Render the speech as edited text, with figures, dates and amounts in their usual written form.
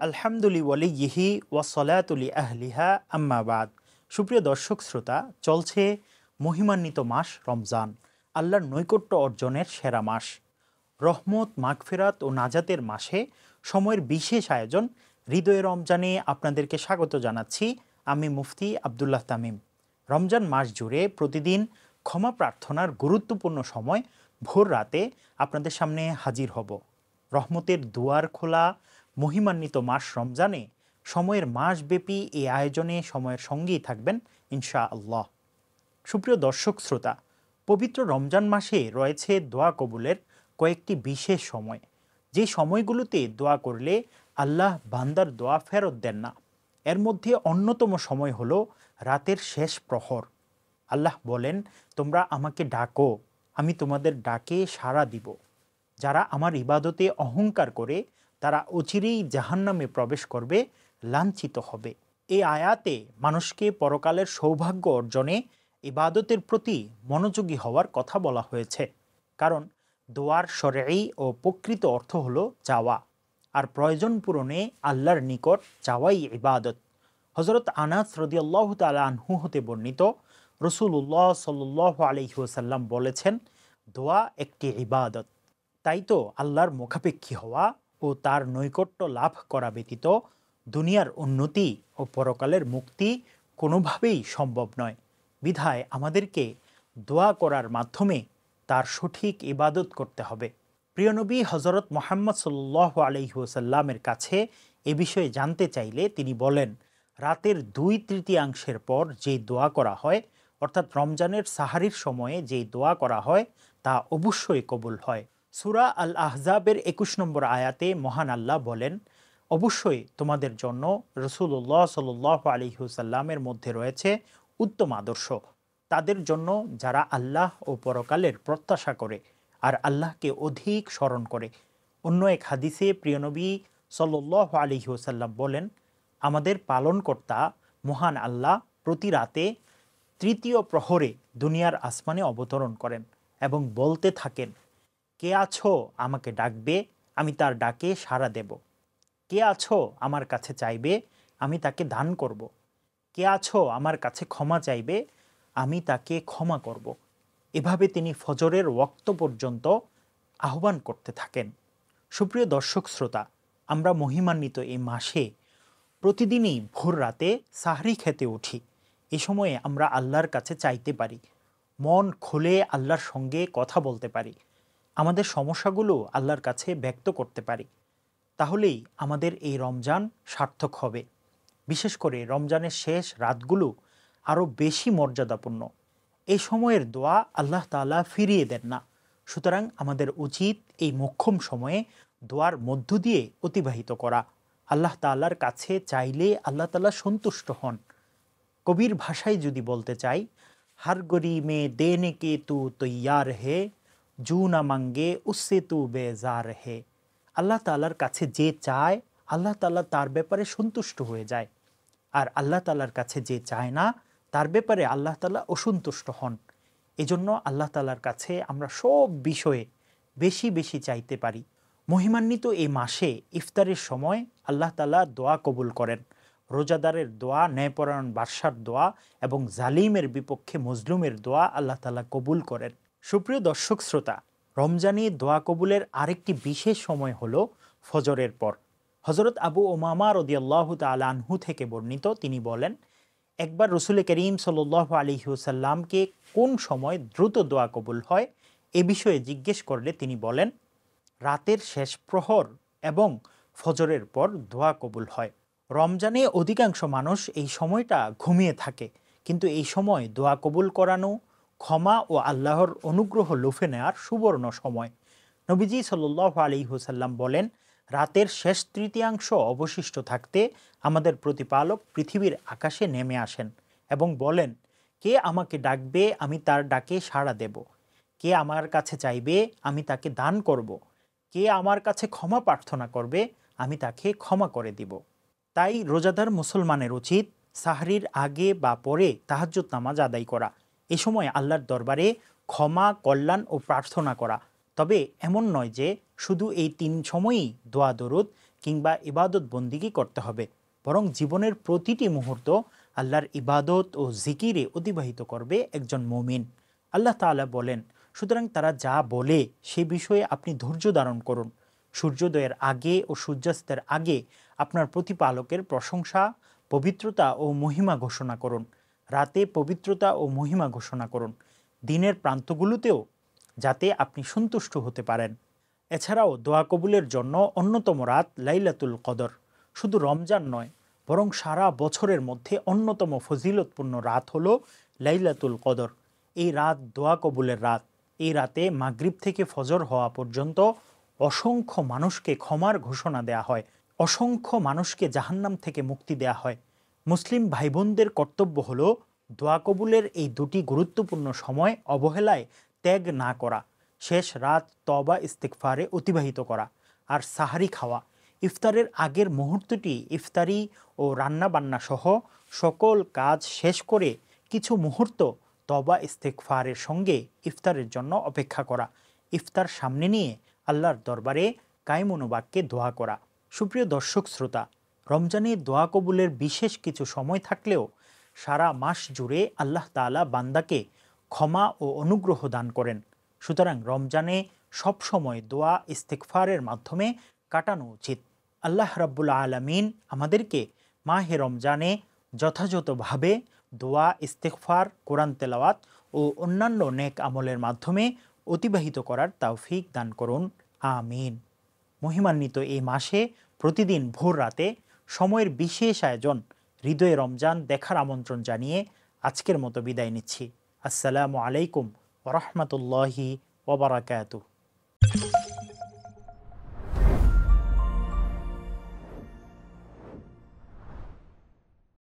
আলহামদুলিল্লাহি ওয়াসসালাতুলি আহলিহা আম্মা বাদ। সুপ্রিয় দর্শক শ্রোতা, চলছে মহিমান্বিত মাস রমজান, আল্লাহর নৈকট্য অর্জনের সেরা মাস, রহমত, মাগফিরাত ও নাজাতের মাসে সময়ের বিশেষ আয়োজন হৃদয়ে রমজানে আপনাদেরকে স্বাগত জানাচ্ছি। আমি মুফতি আবদুল্লাহ তামিম। রমজান মাস জুড়ে প্রতিদিন ক্ষমা প্রার্থনার গুরুত্বপূর্ণ সময় ভোর রাতে আপনাদের সামনে হাজির হব। রহমতের দুয়ার খোলা মহিমান্বিত মাস রমজানে সময়ের মাসব্যাপী এই আয়োজনে সময়ের সঙ্গেই থাকবেন ইনশা আল্লাহ। সুপ্রিয় দর্শক শ্রোতা, পবিত্র রমজান মাসে রয়েছে দোয়া কবুলের কয়েকটি বিশেষ সময়, যে সময়গুলোতে দোয়া করলে আল্লাহ বান্দার দোয়া ফেরত দেন না। এর মধ্যে অন্যতম সময় হলো রাতের শেষ প্রহর। আল্লাহ বলেন, তোমরা আমাকে ডাকো, আমি তোমাদের ডাকে সাড়া দিব। যারা আমার ইবাদতে অহংকার করে তারা অচিরেই জাহান্নামে প্রবেশ করবে, লাঞ্ছিত হবে। এই আয়াতে মানুষকে পরকালের সৌভাগ্য অর্জনে ইবাদতের প্রতি মনোযোগী হওয়ার কথা বলা হয়েছে। কারণ দোয়ার শরঈ ও প্রকৃত অর্থ হলো চাওয়া, আর প্রয়োজন পূরণে আল্লাহর নিকট চাওয়াই ইবাদত। হযরত আনাস রাদিয়াল্লাহু তাআলা আনহু হতে বর্ণিত, রাসূলুল্লাহ সাল্লাল্লাহু আলাইহি ওয়াসাল্লাম বলেছেন, দোয়া একটি ইবাদত। তাই তো আল্লাহর মুখাপেক্ষী হওয়া ও তার নৈকট্য লাভ করা ব্যতীত দুনিয়ার উন্নতি ও পরকালের মুক্তি কোনোভাবেই সম্ভব নয়। বিধায় আমাদেরকে দোয়া করার মাধ্যমে তার সঠিক ইবাদত করতে হবে। প্রিয় নবী হযরত মুহাম্মদ সাল্লাল্লাহু আলাইহি ওয়াসাল্লামের কাছে এ বিষয়ে জানতে চাইলে তিনি বলেন, রাতের 2/3 পর যেই দোয়া করা হয়, অর্থাৎ রমজানের সাহারির সময়ে যেই দোয়া করা হয়, তা অবশ্যই কবুল হয়। সূরা আল আহজাবের 21 নম্বর আয়াতে মহান আল্লাহ বলেন, অবশ্যই তোমাদের জন্য রাসূলুল্লাহ সাল্লাল্লাহু আলাইহি ওয়াসাল্লামের মধ্যে রয়েছে উত্তম আদর্শ, তাদের জন্য যারা আল্লাহ ও পরকালের প্রত্যাশা করে আর আল্লাহকে অধিক স্মরণ করে। অন্য এক হাদিসে প্রিয় নবী সাল্লাল্লাহু আলাইহি ওয়াসাল্লাম বলেন, আমাদের পালনকর্তা মহান আল্লাহ প্রতি রাতে 3য় প্রহরে দুনিয়ার আসমানে অবতরণ করেন এবং বলতে থাকেন, কে আছো আমাকে ডাকবে, আমি তার ডাকে সাড়া দেব। কে আছো আমার কাছে চাইবে, আমি তাকে দান করব। কে আছো আমার কাছে ক্ষমা চাইবে, আমি তাকে ক্ষমা করব। এভাবে তিনি ফজরের ওয়াক্ত পর্যন্ত আহ্বান করতে থাকেন। সুপ্রিয় দর্শক শ্রোতা, আমরা মহিমান্বিত এই মাসে প্রতিদিনই ভোর রাতে সাহরি খেতে উঠি। এ সময়ে আমরা আল্লাহর কাছে চাইতে পারি, মন খুলে আল্লাহর সঙ্গে কথা বলতে পারি, আমাদের সমস্যাগুলো আল্লাহর কাছে ব্যক্ত করতে পারি। তাহলেই আমাদের এই রমজান সার্থক হবে। বিশেষ করে রমজানের শেষ রাতগুলো আরও বেশি মর্যাদাপূর্ণ। এই সময়ের দোয়া আল্লাহ তাআলা ফিরিয়ে দেন না। সুতরাং আমাদের উচিত এই মোক্ষম সময়ে দোয়ার মধ্য দিয়ে অতিবাহিত করা। আল্লাহ তাআলার কাছে চাইলে আল্লাহ তাআলা সন্তুষ্ট হন। কবির ভাষায় যদি বলতে চাই, হর গরি মে দেনে কে তু তৈয়ার হে, জু না মাঙ্গে উসসে তু বেজার হে। আল্লাহ তাআলার কাছে যে চায়, আল্লাহ তাআলা তার ব্যাপারে সন্তুষ্ট হয়ে যায়, আর আল্লাহ তাআলার কাছে যে চায় না, তার ব্যাপারে আল্লাহ তাআলা অসন্তুষ্ট হন। এজন্য আল্লাহ তাআলার কাছে আমরা সব বিষয়ে বেশি বেশি চাইতে পারি। মহিমান্বিত এই মাসে ইফতারের সময় আল্লাহ তাআলা দোয়া কবুল করেন। রোজাদারের দোয়া, ন্যায়পরায়ণ বাদশার দোয়া এবং জালিমের বিপক্ষে মজলুমের দোয়া আল্লাহ তাআলা কবুল করেন। সুপ্রিয় দর্শক শ্রোতা, রমজানে দোয়া কবুলের আরেকটি বিশেষ সময় হলো ফজরের পর। হযরত আবু উমামা রাদিয়াল্লাহু তাআলা আনহু থেকে বর্ণিত, তিনি বলেন, একবার রাসূল করিম সাল্লাল্লাহু আলাইহি ওয়াসাল্লামকে কোন সময় দ্রুত দোয়া কবুল হয় এ বিষয়ে জিজ্ঞেস করলে তিনি বলেন, রাতের শেষ প্রহর এবং ফজরের পর দোয়া কবুল হয়। রমজানে অধিকাংশ মানুষ এই সময়টা ঘুমিয়ে থাকে, কিন্তু এই সময় দোয়া কবুল করানো, ক্ষমা ও আল্লাহর অনুগ্রহ লুফে নেওয়ার সুবর্ণ সময়। নবীজি সাল্লাল্লাহু আলাইহি ওয়াসাল্লাম বলেন, রাতের শেষ তৃতীয়াংশ অবশিষ্ট থাকতে আমাদের প্রতিপালক পৃথিবীর আকাশে নেমে আসেন এবং বলেন, কে আমাকে ডাকবে, আমি তার ডাকে সাড়া দেব। কে আমার কাছে চাইবে, আমি তাকে দান করব। কে আমার কাছে ক্ষমা প্রার্থনা করবে, আমি তাকে ক্ষমা করে দিব। তাই রোজাদার মুসলমানের উচিত সাহরির আগে বা পরে তাহাজ্জুদ নামাজ আদায় করা। এ সময় আল্লাহর দরবারে ক্ষমা, কল্যাণ ও প্রার্থনা করা। তবে এমন নয় যে শুধু এই 3 সময়ই দোয়া দরুদ কিংবা ইবাদত বন্দিগি করতে হবে, বরং জীবনের প্রতিটি মুহূর্ত আল্লাহর ইবাদত ও জিকিরে অতিবাহিত করবে একজন মুমিন। আল্লাহ তাআলা বলেন, সুতরাং তারা যা বলে সে বিষয়ে আপনি ধৈর্য ধারণ করুন। সূর্যোদয়ের আগে ও সূর্যাস্তের আগে আপনার প্রতিপালকের প্রশংসা, পবিত্রতা ও মহিমা ঘোষণা করুন। রাতে পবিত্রতা ও মহিমা ঘোষণা করুন, দিনের প্রান্তগুলোতেও, যাতে আপনি সন্তুষ্ট হতে পারেন। এছাড়াও দোয়া কবুলের জন্য অন্যতম রাত লাইলাতুল কদর। শুধু রমজান নয়, বরং সারা বছরের মধ্যে অন্যতম ফজিলতপূর্ণ রাত হলো লাইলাতুল কদর। এই রাত দোয়া কবুলের রাত। এই রাতে মাগরিব থেকে ফজর হওয়া পর্যন্ত অসংখ্য মানুষকে ক্ষমার ঘোষণা দেয়া হয়, অসংখ্য মানুষকে জাহান্নাম থেকে মুক্তি দেয়া হয়। মুসলিম ভাই বোনদের কর্তব্য হলো দোয়া কবুলের এই দুটি গুরুত্বপূর্ণ সময় অবহেলায় ত্যাগ না করা, শেষ রাত তওবা ইস্তিগফারে অতিবাহিত করা, আর সাহারি খাওয়া। ইফতারের আগের মুহূর্তটি ইফতারি ও রান্নাবান্না সহ সকল কাজ শেষ করে কিছু মুহূর্ত তওবা ইস্তিগফারের সঙ্গে ইফতারের জন্য অপেক্ষা করা, ইফতার সামনে নিয়ে আল্লাহর দরবারে কায়মনোবাক্যে দোয়া করা। সুপ্রিয় দর্শক শ্রোতা, রমজানে দোয়া কবুলের বিশেষ কিছু সময় থাকলেও সারা মাস জুড়ে আল্লাহ তাআলা বান্দাকে ক্ষমা ও অনুগ্রহ দান করেন। সুতরাং রমজানে সব সময় দোয়া ইস্তিগফারের মাধ্যমে কাটানো উচিত। আল্লাহ রাব্বুল আলামিন আমাদেরকে মাহে রমজানে যথাযথভাবে দোয়া ইস্তিগফার, কোরআন তেলাওয়াত ও অন্যান্য নেক আমলের মাধ্যমে অতিবাহিত করার তৌফিক দান করুন, আমিন। মহিমান্বিত এই মাসে প্রতিদিন ভোর রাতে সময়ের বিশেষ আয়োজন হৃদয়ে রমজান দেখার আমন্ত্রণ জানিয়ে আজকের মতো বিদায় নিচ্ছি। আসসালামু আলাইকুম ওয়া রাহমাতুল্লাহি ওয়া বারাকাতুহু।